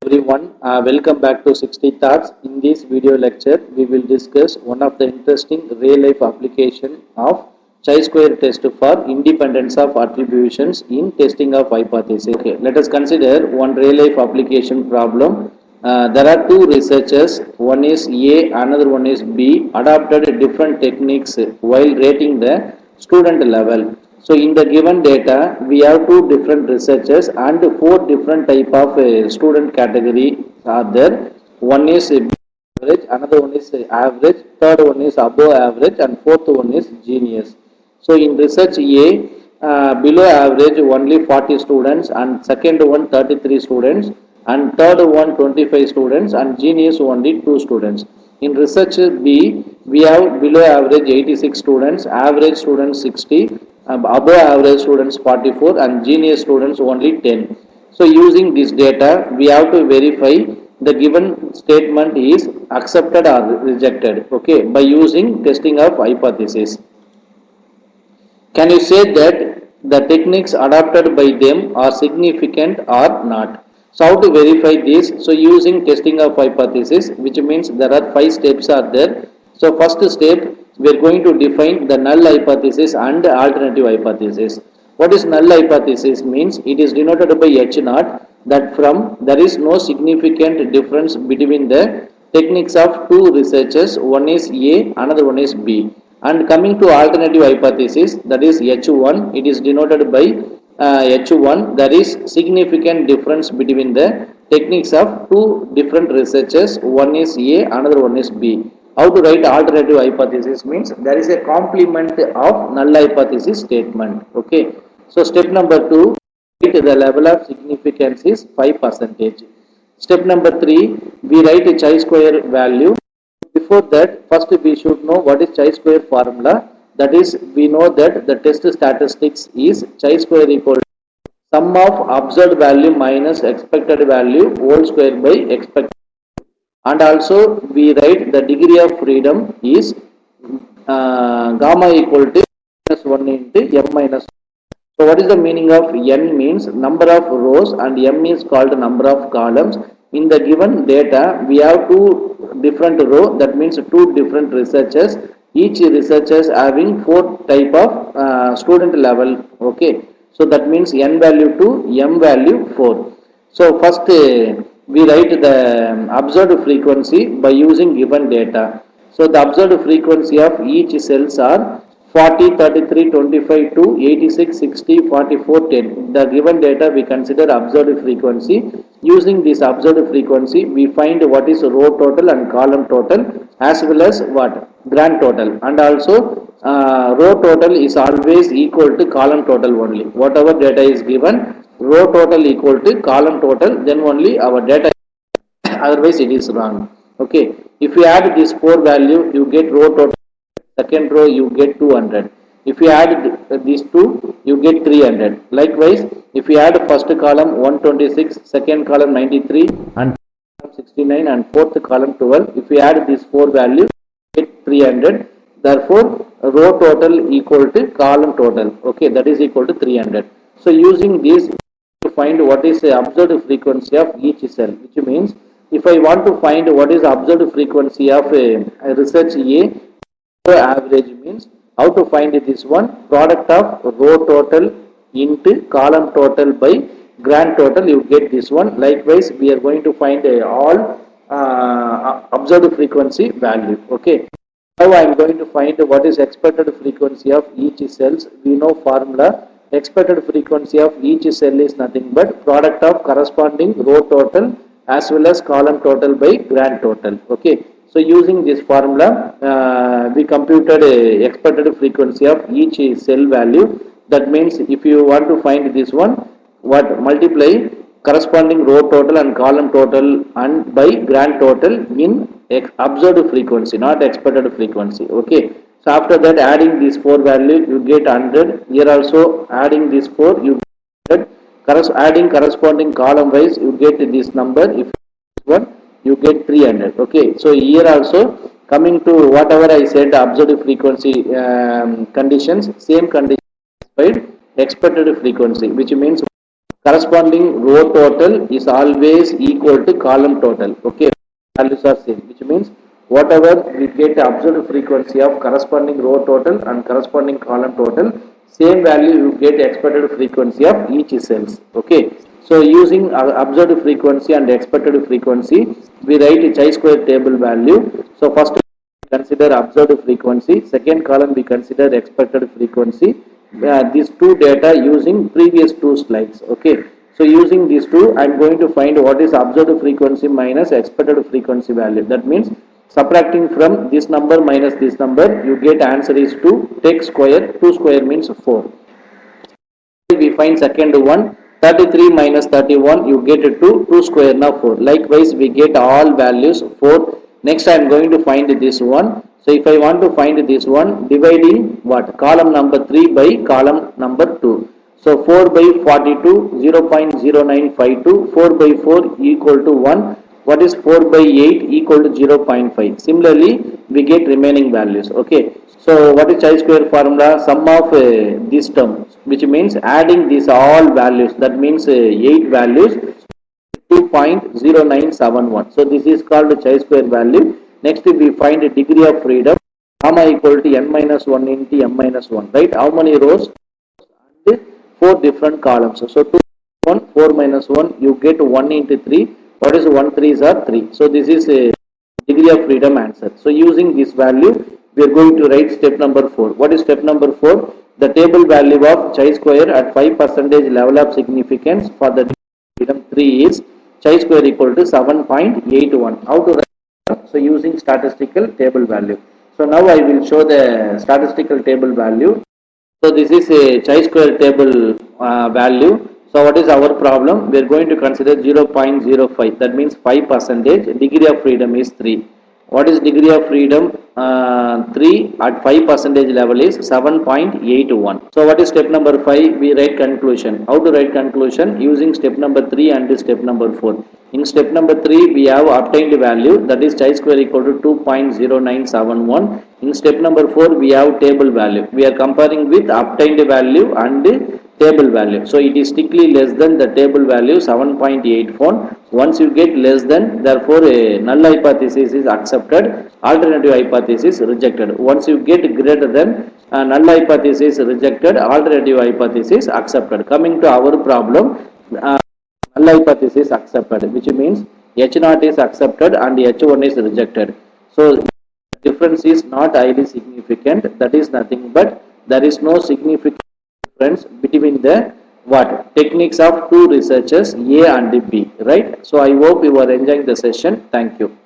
Everyone, welcome back to 60 Thoughts. In this video lecture, we will discuss one of the interesting real-life application of chi-square test for independence of attributions in testing of hypothesis. Okay, let us consider one real-life application problem. There are two researchers, one is A, another one is B, adopted different techniques while rating the student level. So in the given data, we have two different researchers and four different type of student category are there. One is average, another one is average, third one is above average, and fourth one is genius. So in research A, below average only 40 students, and second one 33 students, and third one 25 students, and genius only 2 students. In research B, we have below average 86 students, average students 60, above average students 44, and genius students only 10. So using this data, we have to verify the given statement is accepted or rejected, okay, by using testing of hypothesis. Can you say that the techniques adopted by them are significant or not? So how to verify this? So using testing of hypothesis, which means there are 5 steps are there. So first step, we are going to define the null hypothesis and alternative hypothesis. What is null hypothesis means? It is denoted by H naught, that from there is no significant difference between the techniques of two researchers, one is A, another one is B. And coming to alternative hypothesis, that is H1, it is denoted by H1, there is significant difference between the techniques of two different researchers, one is A, another one is B. How to write alternative hypothesis means there is a complement of null hypothesis statement. Okay. So step number 2, the level of significance is 5%. Step number 3, we write a chi-square value. Before that, first we should know what is chi-square formula. That is, we know that the test statistics is chi-square equal to sum of observed value minus expected value whole square by expected. And also we write the degree of freedom is gamma equal to minus 1 into m minus 1. So what is the meaning of n means number of rows and m is called number of columns. In the given data, we have two different row, that means two different researchers. Each researchers having 4 type of student level. Okay, so that means n value 2, m value 4. So first we write the observed frequency by using given data. So the observed frequency of each cells are 40, 33, 25, 2, 86, 60, 44, 10. The given data we consider observed frequency. Using this observed frequency, we find what is row total and column total as well as what? Grand total. And also row total is always equal to column total only. Whatever data is given, row total equal to column total, then only our data, otherwise it is wrong. Okay. If you add this 4 value, you get row total. Second row you get 200. If you add these two, you get 300. Likewise, if you add first column 126, second column 93, and 69, and fourth column 12, if you add these 4 values, you get 300. Therefore, row total equal to column total. Okay, that is equal to 300. So using this to find what is the observed frequency of each cell, which means if I want to find what is the observed frequency of a research A, average means how to find this one, product of row total into column total by grand total, you get this one. Likewise, we are going to find all observed frequency value. Okay, now I am going to find what is expected frequency of each cells. We know formula, expected frequency of each cell is nothing but product of corresponding row total as well as column total by grand total. Okay. So using this formula, we computed a expected frequency of each cell value. That means if you want to find this one, what multiply corresponding row total and column total and by grand total in observed frequency, not expected frequency. Okay. So after that, adding these 4 values, you get 100. Here also adding these 4, you get 100. Adding corresponding column wise, you get this number. If one, you get 300. Okay, so here also coming to whatever I said, observed frequency conditions, same condition expected frequency, which means corresponding row total is always equal to column total. Okay, values are same, which means whatever we get observed frequency of corresponding row total and corresponding column total, same value you get expected frequency of each cells. Okay, so using observed frequency and expected frequency, we write a chi-square table value. So first consider observed frequency, second column we consider expected frequency. These two data using previous two slides. Okay, so using these two, I am going to find what is observed frequency minus expected frequency value. That means subtracting from this number minus this number, you get answer is 2. Take square, 2 square means 4. We find second one, 33 minus 31, you get it to 2 square, now 4. Likewise we get all values 4. Next I am going to find this one. So if I want to find this one, dividing what, column number 3 by column number 2. So 4 by 42, 0.0952, 4 by 4 equal to 1. What is 4 by 8 equal to 0.5. Similarly we get remaining values. Okay, so what is chi-square formula? Sum of these terms, which means adding these all values, that means 8 values, 2.0971. So this is called chi-square value. Next we find a degree of freedom, gamma equal to n minus 1 into m minus 1, right? How many rows? And 4 different columns. So 2, 1, 4 minus 1, you get 1 into 3. What is 1 3s are 3. So this is a degree of freedom answer. So using this value, we are going to write step number 4. What is step number 4? The table value of chi-square at 5% level of significance for the freedom 3 is chi-square equal to 7.81. How to write? So using statistical table value. So now I will show the statistical table value. So this is a chi-square table value. So what is our problem? We are going to consider 0.05. That means 5%. Degree of freedom is 3. What is degree of freedom? 3 at 5% level is 7.81. So what is step number 5? We write conclusion. How to write conclusion? Using step number 3 and step number 4. In step number 3, we have obtained value, that is chi-square equal to 2.0971. In step number 4, we have table value. We are comparing with obtained value and table value. So it is strictly less than the table value 7.81. Once you get less than, therefore a null hypothesis is accepted, alternative hypothesis rejected. Once you get greater than, null hypothesis rejected, alternative hypothesis accepted. Coming to our problem, null hypothesis accepted, which means H0 is accepted and H1 is rejected. So difference is not highly significant. That is nothing but there is no significant difference between the what techniques of two researchers A and B, right? So I hope you are enjoying the session. Thank you.